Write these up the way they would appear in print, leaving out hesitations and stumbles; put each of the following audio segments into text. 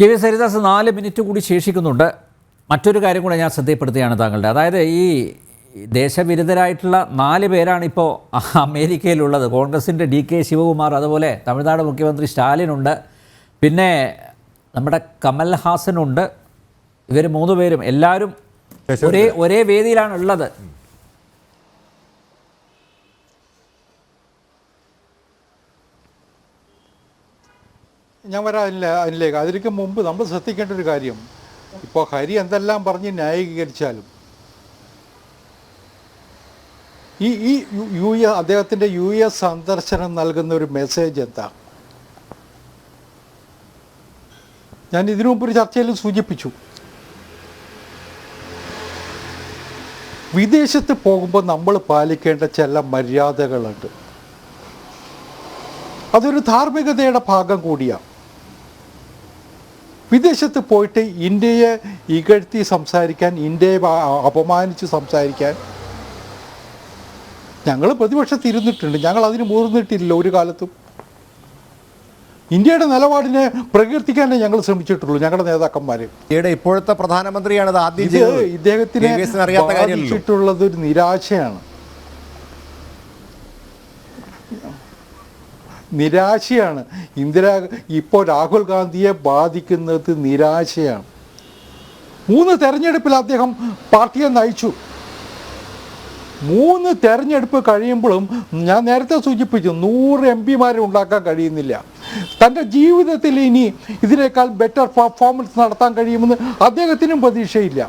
K V. Saridas 4 minute കൂടി ശേഷിക്കുന്നുണ്ട്. മറ്റൊരു കാര്യം കൂടെ ഞാൻ ശ്രദ്ധപ്പെടുത്തുകയാണ് താങ്കളുടെ. അതായത് ഈ ദേശവിരുദ്ധരായിട്ടുള്ള 4 പേരാണ് ഇപ്പോൾ അമേരിക്കയിലുള്ളത്. കോൺഗ്രസിൻ്റെ DK ശിവകുമാർ, അതുപോലെ തമിഴ്നാട് മുഖ്യമന്ത്രി സ്റ്റാലിനുണ്ട്, പിന്നെ നമ്മുടെ കമൽ ഹാസനുണ്ട്. ഇവർ 3 പേരും എല്ലാവരും ഒരേ വേദിയിലാണ് ഉള്ളത്. ഞാൻ വരാം അതിലേക്ക്. അതിലേക്ക് മുമ്പ് നമ്മൾ ശ്രദ്ധിക്കേണ്ട ഒരു കാര്യം, ഇപ്പോൾ ഹരി എന്തെല്ലാം പറഞ്ഞ് ന്യായീകരിച്ചാലും ഈ അദ്ദേഹത്തിൻ്റെ US സന്ദർശനം നൽകുന്ന ഒരു മെസ്സേജ് എന്താ? ഞാൻ ഇതിനു മുമ്പ് ഒരു ചർച്ചയിൽ സൂചിപ്പിച്ചു, വിദേശത്ത് പോകുമ്പോൾ നമ്മൾ പാലിക്കേണ്ട ചില മര്യാദകളുണ്ട്. അതൊരു ധാർമ്മികതയുടെ ഭാഗം കൂടിയാണ്. വിദേശത്ത് പോയിട്ട് ഇന്ത്യയെ ഇകഴ്ത്തി സംസാരിക്കാൻ, ഇന്ത്യയെ അപമാനിച്ച് സംസാരിക്കാൻ ഞങ്ങൾ പ്രതിപക്ഷത്ത് ഇരുന്നിട്ടുണ്ട്. ഞങ്ങൾ അതിന് മുതിർന്നിട്ടില്ല ഒരു കാലത്തും. ഇന്ത്യയുടെ നിലപാടിനെ പ്രകീർത്തിക്കാനേ ഞങ്ങൾ ശ്രമിച്ചിട്ടുള്ളൂ, ഞങ്ങളുടെ നേതാക്കന്മാർ. ഇപ്പോഴത്തെ പ്രധാനമന്ത്രിയാണ് ഇദ്ദേഹത്തിനെ ബാധിച്ചിട്ടുള്ളത് ഒരു നിരാശയാണ്. ഇപ്പോൾ രാഹുൽ ഗാന്ധിയെ ബാധിക്കുന്നത് നിരാശയാണ്. 3 തെരഞ്ഞെടുപ്പിൽ അദ്ദേഹം പാർട്ടിയെ നയിച്ചു. 3 തെരഞ്ഞെടുപ്പ് കഴിയുമ്പോഴും ഞാൻ നേരത്തെ സൂചിപ്പിച്ചു, 100 MP ഉണ്ടാക്കാൻ കഴിയുന്നില്ല. തൻ്റെ ജീവിതത്തിൽ ഇനി ഇതിനേക്കാൾ ബെറ്റർ പെർഫോമൻസ് നടത്താൻ കഴിയുമെന്ന് അദ്ദേഹത്തിനും പ്രതീക്ഷയില്ല.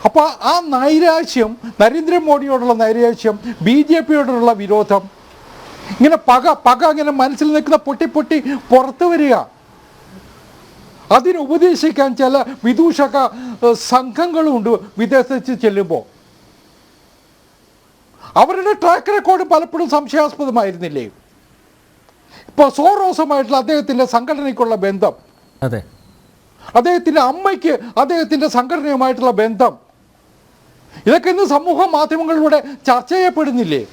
അപ്പോൾ ആ നൈരാശ്യം, നരേന്ദ്രമോദിയോടുള്ള നൈരാശ്യം, BJPയോടുള്ള വിരോധം, ഇങ്ങനെ പക ഇങ്ങനെ മനസ്സിൽ നിൽക്കുന്ന പൊട്ടി പുറത്തു വരിക. അതിനുപദേശിക്കാൻ ചില വിദൂഷക സംഘങ്ങളുണ്ട് വിദേശത്ത് ചെല്ലുമ്പോൾ. അവരുടെ ട്രാക്ക് റെക്കോർഡ് പലപ്പോഴും സംശയാസ്പദമായിരുന്നില്ലേ? ഇപ്പോൾ സോറോസുമായിട്ടുള്ള അദ്ദേഹത്തിൻ്റെ സംഘടനയ്ക്കുള്ള ബന്ധം, അതെ, അദ്ദേഹത്തിൻ്റെ അമ്മയ്ക്ക് അദ്ദേഹത്തിൻ്റെ സംഘടനയുമായിട്ടുള്ള ബന്ധം, ഇതൊക്കെ ഇന്ന് സമൂഹ മാധ്യമങ്ങളിലൂടെ ചർച്ച ചെയ്യപ്പെടുന്നില്ലേ?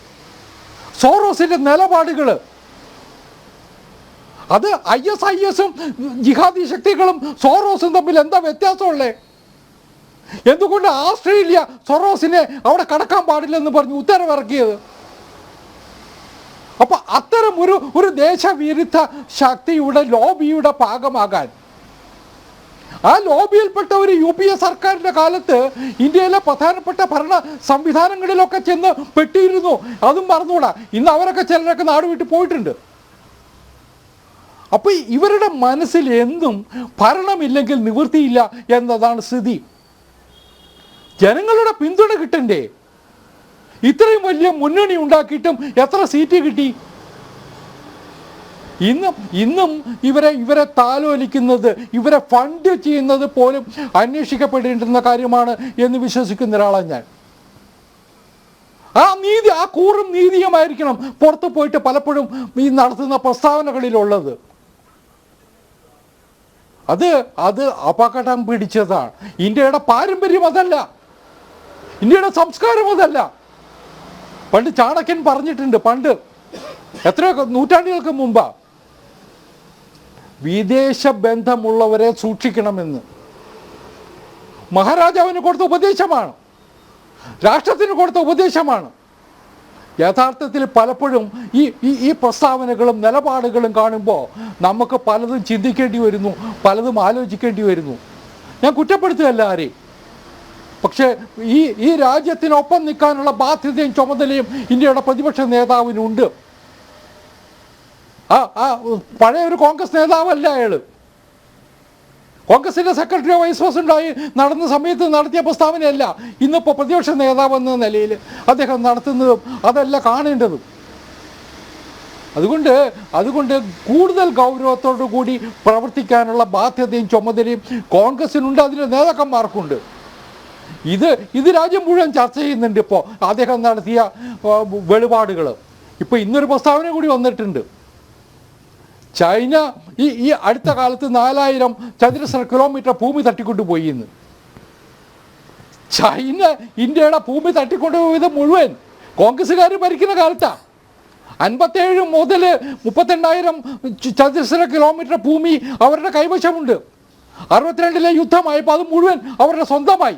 സോറോസിൻ്റെ നിലപാടുകൾ, അത് ISIS-ഉം ജിഹാദി ശക്തികളും സോറോസും തമ്മിൽ എന്താ വ്യത്യാസമുള്ളേ? എന്തുകൊണ്ട് ഓസ്ട്രേലിയ സോറോസിനെ അവിടെ കടക്കാൻ പാടില്ലെന്ന് പറഞ്ഞ് ഉത്തരവിറക്കിയത്? അപ്പോൾ അത്തരം ഒരു ദേശവിരുദ്ധ ശക്തിയുടെ ലോബിയുടെ ഭാഗമാകാൻ, ആ ലോബിയിൽപ്പെട്ട ഒരു UPA സർക്കാരിൻ്റെ കാലത്ത് ഇന്ത്യയിലെ പ്രധാനപ്പെട്ട ഭരണ സംവിധാനങ്ങളിലൊക്കെ ചെന്ന് പെട്ടിയിരുന്നു. അതും മറന്നുകൂടാ. ഇന്ന് അവരൊക്കെ ചിലരൊക്കെ നാട് വിട്ട് പോയിട്ടുണ്ട്. അപ്പോൾ ഇവരുടെ മനസ്സിൽ എന്നും ഭരണമില്ലെങ്കിൽ നിവൃത്തിയില്ല എന്നതാണ് സ്ഥിതി. ജനങ്ങളുടെ പിന്തുണ കിട്ടണ്ടേ? ഇത്രയും വലിയ മുന്നണി ഉണ്ടാക്കിയിട്ടും എത്ര സീറ്റ് കിട്ടി? ഇന്നും ഇവരെ താലോലിക്കുന്നത്, ഇവരെ ഫണ്ട് ചെയ്യുന്നത് പോലും അന്വേഷിക്കപ്പെടേണ്ടുന്ന കാര്യമാണ് എന്ന് വിശ്വസിക്കുന്ന ഒരാളാണ് ഞാൻ. ആ കൂറും നീതിയുമായിരിക്കണം പുറത്തു പോയിട്ട് പലപ്പോഴും ഈ നടത്തുന്ന പ്രസ്താവനകളിലുള്ളത്. അത് അപകടം പിടിച്ചതാണ്. ഇന്ത്യയുടെ പാരമ്പര്യം അതല്ല, ഇന്ത്യയുടെ സംസ്കാരം അതല്ല. പണ്ട് ചാണക്യൻ പറഞ്ഞിട്ടുണ്ട്, പണ്ട് എത്രയോ നൂറ്റാണ്ടുകൾക്ക് മുമ്പാ, വിദേശ ബന്ധമുള്ളവരെ സൂക്ഷിക്കണമെന്ന്. മഹാരാജാവിന് കൊടുത്ത ഉപദേശമാണ്, രാഷ്ട്രത്തിന് കൊടുത്ത ഉപദേശമാണ്. യഥാർത്ഥത്തിൽ പലപ്പോഴും ഈ പ്രസ്താവനകളും നിലപാടുകളും കാണുമ്പോൾ നമുക്ക് പലതും ചിന്തിക്കേണ്ടി വരുന്നു, പലതും ആലോചിക്കേണ്ടി വരുന്നു. ഞാൻ കുറ്റപ്പെടുത്തുകയല്ല ആരെയും. പക്ഷേ ഈ രാജ്യത്തിനൊപ്പം നിൽക്കാനുള്ള ബാധ്യതയും ചുമതലയും ഇന്ത്യയുടെ പ്രതിപക്ഷ നേതാവിനുണ്ട്. പഴയ ഒരു കോൺഗ്രസ് നേതാവല്ല അയാൾ. കോൺഗ്രസിൻ്റെ സെക്രട്ടറിയോ വൈസ് പ്രസിഡന്റായി നടന്ന സമയത്ത് നടത്തിയ പ്രസ്താവനയല്ല ഇന്നിപ്പോൾ പ്രതിപക്ഷ നേതാവ് എന്ന നിലയിൽ അദ്ദേഹം നടത്തുന്നതും അതല്ല കാണേണ്ടതും. അതുകൊണ്ട് കൂടുതൽ ഗൗരവത്തോടു കൂടി പ്രവർത്തിക്കാനുള്ള ബാധ്യതയും ചുമതലയും കോൺഗ്രസിനുണ്ട്, അതിൻ്റെ നേതാക്കന്മാർക്കുണ്ട്. ഇത് രാജ്യം മുഴുവൻ ചർച്ച ചെയ്യുന്നുണ്ട്. ഇപ്പോൾ അദ്ദേഹം നടത്തിയ വെളിപാടുകൾ. ഇപ്പോൾ ഇന്നൊരു പ്രസ്താവന കൂടി വന്നിട്ടുണ്ട്. ചൈന ഈ അടുത്ത കാലത്ത് 4000 ചതുരശ്ര കിലോമീറ്റർ ഭൂമി തട്ടിക്കൊണ്ടുപോയി എന്ന്. ചൈന ഇന്ത്യയുടെ ഭൂമി തട്ടിക്കൊണ്ടുപോയത് മുഴുവൻ കോൺഗ്രസ്സുകാർ ഭരിക്കുന്ന കാലത്താണ്. 57 മുതൽ 32,000 ചതുരശ്ര കിലോമീറ്റർ ഭൂമി അവരുടെ കൈവശമുണ്ട്. 62-ലെ യുദ്ധമായപ്പോൾ അത് മുഴുവൻ അവരുടെ സ്വന്തമായി.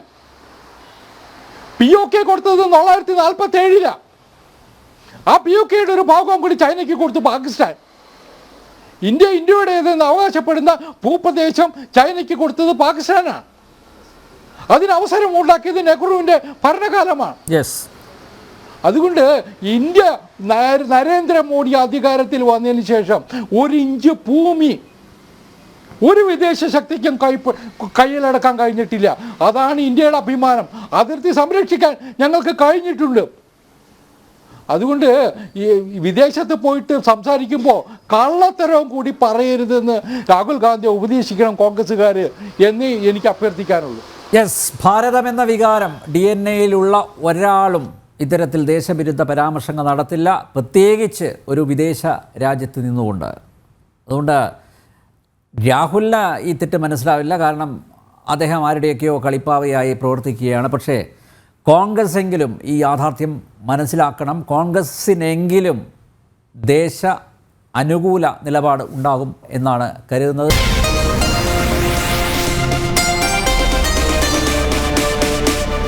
POK കൊടുത്തത് 947-ലാണ്. ആ POKയുടെ ഒരു ഭാഗം കൂടി ചൈനയ്ക്ക് കൊടുത്തു പാകിസ്ഥാൻ. ഇന്ത്യയുടേതെന്ന് അവകാശപ്പെടുന്ന ഭൂപ്രദേശം ചൈനയ്ക്ക് കൊടുത്തത് പാകിസ്ഥാനാണ്. അതിന് അവസരം ഉണ്ടാക്കിയത് നെഹ്റുവിൻ്റെ ഭരണകാലമാണ്. അതുകൊണ്ട് ഇന്ത്യ നരേന്ദ്രമോദി അധികാരത്തിൽ വന്നതിന് ശേഷം 1 ഇഞ്ച് ഭൂമി ഒരു വിദേശ ശക്തിക്കും കയ്യിലടക്കാൻ കഴിഞ്ഞിട്ടില്ല. അതാണ് ഇന്ത്യയുടെ അഭിമാനം. അതിർത്തി സംരക്ഷിക്കാൻ ഞങ്ങൾക്ക് കഴിഞ്ഞിട്ടുണ്ട്. അതുകൊണ്ട് ഈ വിദേശത്ത് പോയിട്ട് സംസാരിക്കുമ്പോൾ കള്ളത്തരവും കൂടി പറയരുതെന്ന് രാഹുൽ ഗാന്ധിയെ ഉപദേശിക്കണം കോൺഗ്രസ്സുകാർ എന്ന് എനിക്ക് അഭ്യർത്ഥിക്കാനുള്ളൂ. ഭാരതം എന്ന വികാരം DNA-യിലുള്ള ഒരാളും ഇത്തരത്തിൽ ദേശവിരുദ്ധ പരാമർശങ്ങൾ നടത്തില്ല, പ്രത്യേകിച്ച് ഒരു വിദേശ രാജ്യത്ത് നിന്നുകൊണ്ട്. അതുകൊണ്ട് രാഹുലിന് ഈ തെറ്റ് മനസ്സിലാവില്ല, കാരണം അദ്ദേഹം ആരുടെയൊക്കെയോ കളിപ്പാവയായി പ്രവർത്തിക്കുകയാണ്. പക്ഷേ കോൺഗ്രസ് എങ്കിലും ഈ യാഥാർത്ഥ്യം മനസ്സിലാക്കണം. കോൺഗ്രസ്സിനെങ്കിലും ദേശ അനുകൂല നിലപാട് ഉണ്ടാകും എന്നാണ് കരുതുന്നത്.